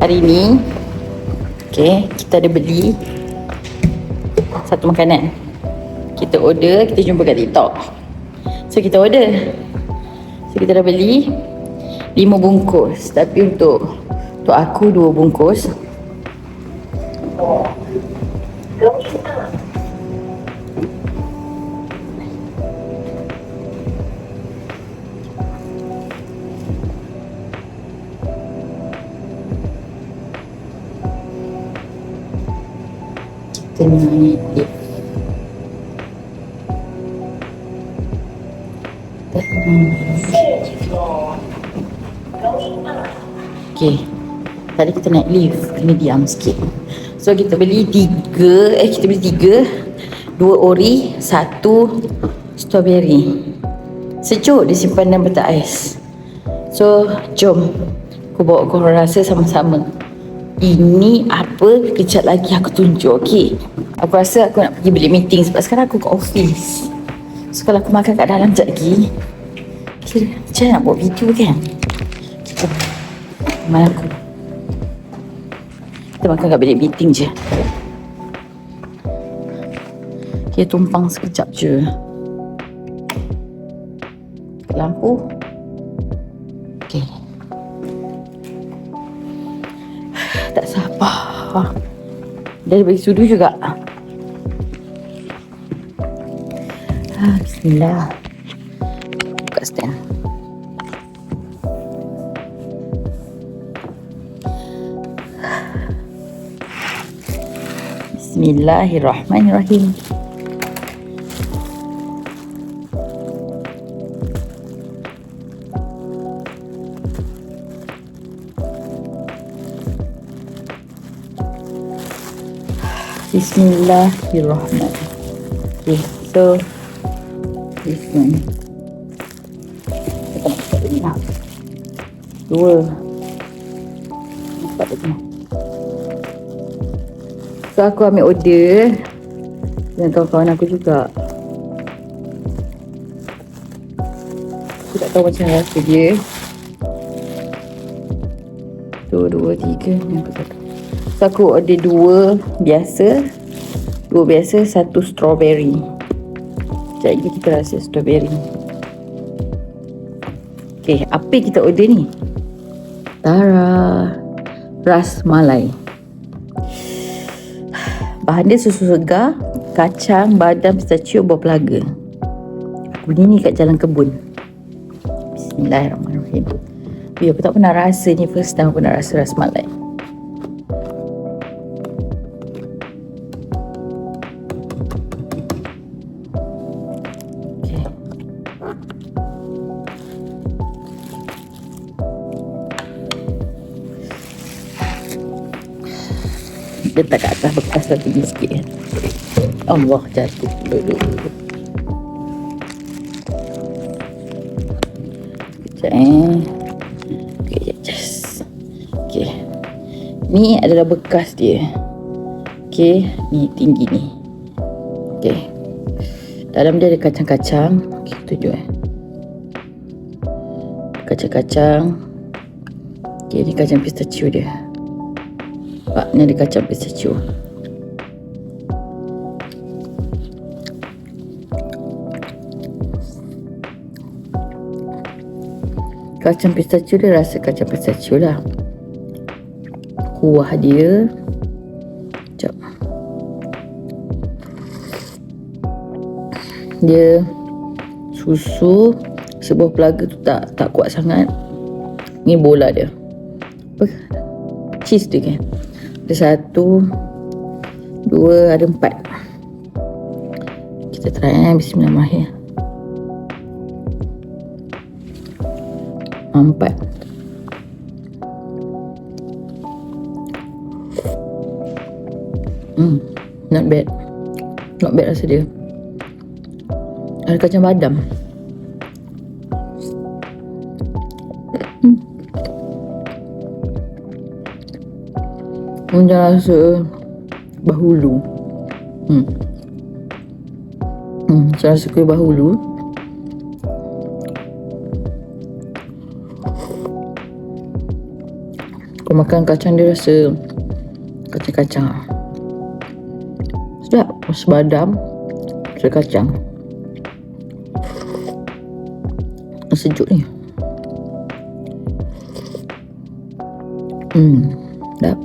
Hari ni kita ada beli satu makanan. Kita order, kita jumpa kat TikTok. So kita order. So kita dah beli 5 bungkus. Tapi untuk aku 2 bungkus. Kita naik lift. Okay, tadi kita naik lift, kena diam sikit. So kita beli 3, kita beli 3, 2 ori, 1 strawberry. Sejuk disimpan dalam peta ais. So jom aku bawa korang rasa sama-sama. Ini apa, kejap lagi aku tunjuk. Okay, aku rasa aku nak pergi beli meeting sebab sekarang aku kat office. So kalau aku makan kat dalam sekejap lagi, macam nak buat video kan. Mana aku, kita makan kat bilik meeting je. Okay, tumpang sekejap je. Lampu. Okay, tak sabar. Dia bagi sudu juga. Bismillah. Buka stand. Bismillahirrahmanirrahim. Bismillahirrahmanirrahim. Okay, so this one. Kita nak buat ini lah. 2 4 lagi. So aku ambil order dengan kawan-kawan aku juga. Aku tak tahu macam rasa dia. 2, 3 ni aku tak tahu. So aku order 2 biasa, 1 strawberry. Sekejap lagi kita rasa strawberry. Okay, apa yang kita order ni? Tara Ras Malai. Bahan dia susu segar, kacang, badam, pistachio, buah pelaga. Aku beli ni kat Jalan Kebun. Bismillahirrahmanirrahim. Aku tak pernah rasa ni, first time aku nak rasa Ras Malai. Letak kat atas bekas dah tinggi sikit. Allah, jatuh dulu. Sekejap Okay, just. Okay, ni adalah bekas dia. Okay, ni tinggi ni. Okay, dalam dia ada kacang-kacang. Okay, tunjuk kacang-kacang. Okay, ni kacang pistachio dia. Pak, ni ada kacang pistachio. Kacang pistachio dia rasa kacang pistachio lah. Kuah dia. Sekejap. Dia susu. Sebuah pelaga tu tak kuat sangat. Ni bola dia. Apa? Cheese dia kan. Ada 1, 2, ada 4. Kita try Bismillahirrahmanirrahim. 4. Not bad. Not bad rasa dia. Ada kacang badam. Macam rasa bahulu. Saya rasa kuih bahulu. Kau makan kacang dia rasa kacang-kacang. Sedap. Rasa badam, rasa kacang. Sejuk ni. Sedap.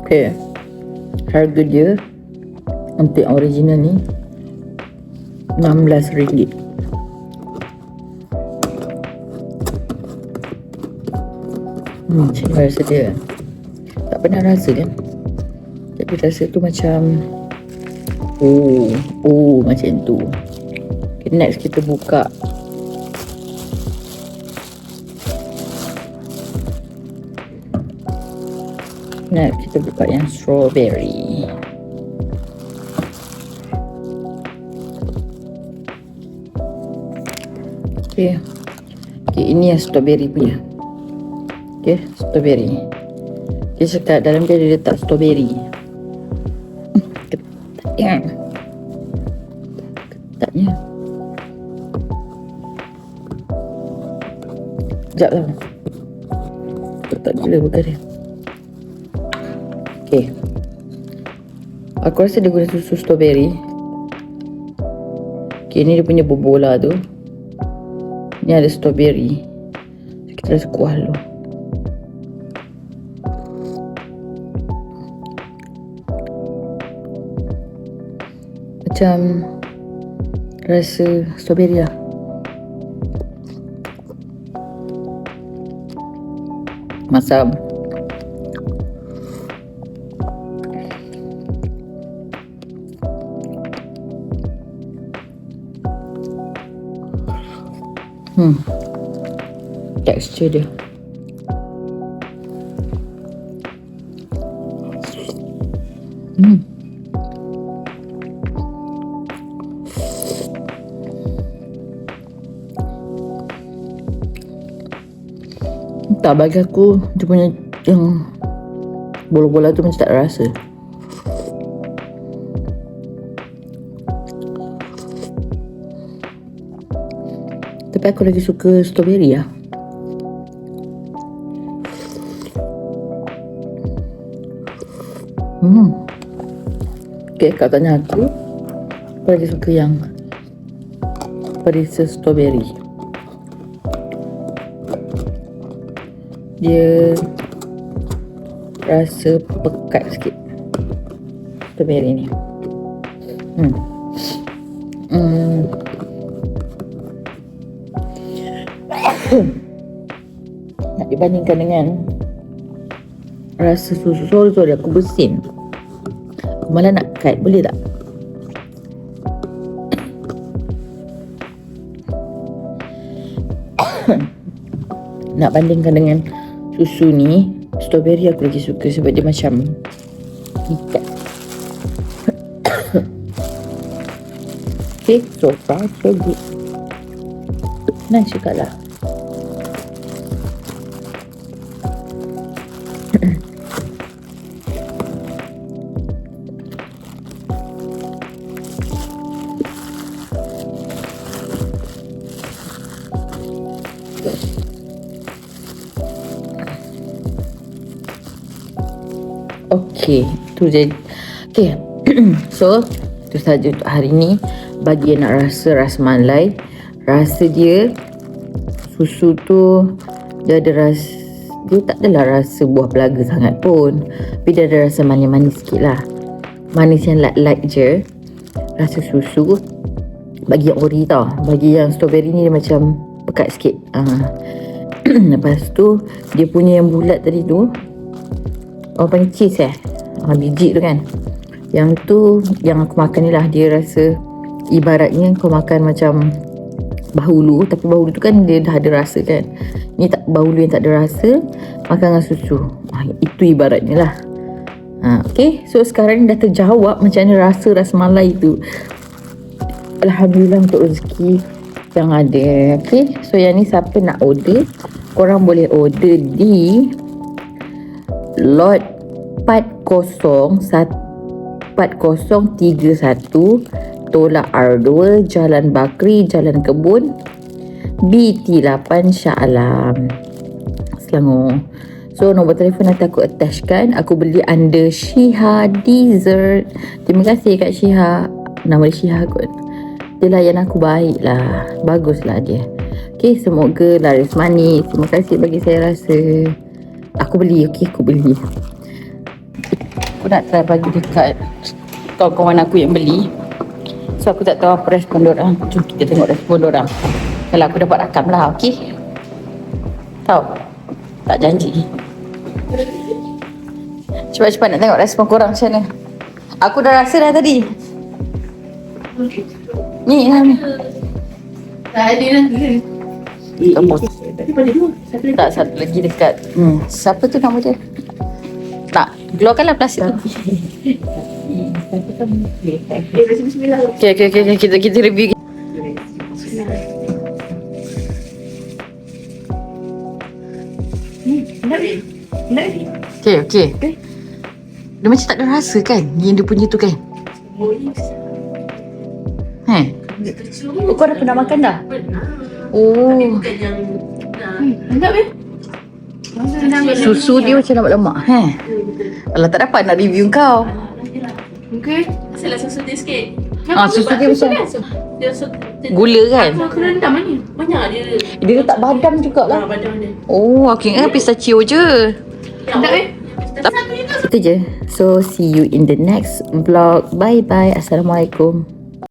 Okay. Harga dia untuk yang original ni RM16. Macam rasa dia. Tak pernah rasa kan. Tapi rasa tu macam macam tu. Okay, next kita buka yang strawberry. Okay, ini yang strawberry punya. Okay, strawberry. Okay, sekat dalam dia letak strawberry. Ketatnya. Sekejap lah. Ketat gila bukan dia. Okay. Aku rasa dia guna susu strawberry. Okay, ni dia punya bobola tu. Ni ada strawberry. Kita rasa kuah dulu. Macam rasa strawberry lah. Masam. Tekstur dia. Tak, bagi aku dia punya yang bola-bola tu macam tak rasa. Tapi aku lagi suka strawberry lah. Okay, kau tanya aku lagi suka yang perisa strawberry. Dia rasa pekat sikit strawberry ni. Nak dibandingkan dengan rasa susu. Sorry aku bersin. Aku malah nak cut, boleh tak? Nak bandingkan dengan susu ni, strawberry aku lagi suka sebab dia macam ikat. Okay, so far so good. Nice juga lah. Okay, tu je. Okay, so itu saja untuk hari ni. Bagi yang nak rasa rasmalai, rasa dia susu tu dia ada rasa, dia tak adalah rasa buah pelaga sangat pun, tapi dia ada rasa manis-manis sikit lah. Manis yang light-light je rasa susu. Bagi yang ori tau, bagi yang strawberry ni dia macam pekat sikit. Lepas tu dia punya yang bulat tadi tu, orang panggil cheese biji tu kan, yang tu yang aku makan ni lah. Dia rasa ibaratnya kau makan macam bahulu, tapi bahulu tu kan dia dah ada rasa kan. Ni tak, bahulu yang tak ada rasa, makan dengan susu. Itu ibaratnya lah. Okay, so sekarang ni dah terjawab macam mana rasa rasmalai tu. Alhamdulillah untuk rezeki yang ada. Okay, so yang ni siapa nak order, korang boleh order di lot 4031 Tolak R2 Jalan Bakri, Jalan Kebun, BT8 Shah Alam, Selangor. So nombor telefon nanti aku attach kan. Aku beli under Shiha Dessert. Terima kasih Kak Shiha. Nama dia Shiha kot. Dia layan aku baik lah. Bagus lah dia. Okay, semoga laris manis. Terima kasih bagi saya rasa. Aku beli, okay, aku beli. Aku nak try bagi dekat kawan-kawan aku yang beli. So aku tak tahu apa respon diorang. Jom kita tengok respon diorang. Kalau aku dapat rakam lah, okay? Tahu? Tak janji. Cepat-cepat nak tengok respon korang macam mana. Aku dah rasa dah tadi. Ni lah ni. Tak ada nanti. Tak, satu lagi dekat. Siapa tu nama dia? Tak, keluarkanlah plastik tu. Bismillah. Okay, kita review. Okay. Dia macam tak ada rasa kan? Yang dia punya tu kan? Kau dah pernah makan dah? Oh. Sedap Susu dia macam lemak-lemak. Alah, tak dapat nak review kau. Okay. Asalah susu dia sikit. Susu dia macam Dia gula kan? Aku rendam ni. Banyak dia. Dia letak badam jugalah. Badam dia. Oh, aku ingat pistachio je. Sedap Itu je. So, see you in the next vlog. Bye-bye. Assalamualaikum.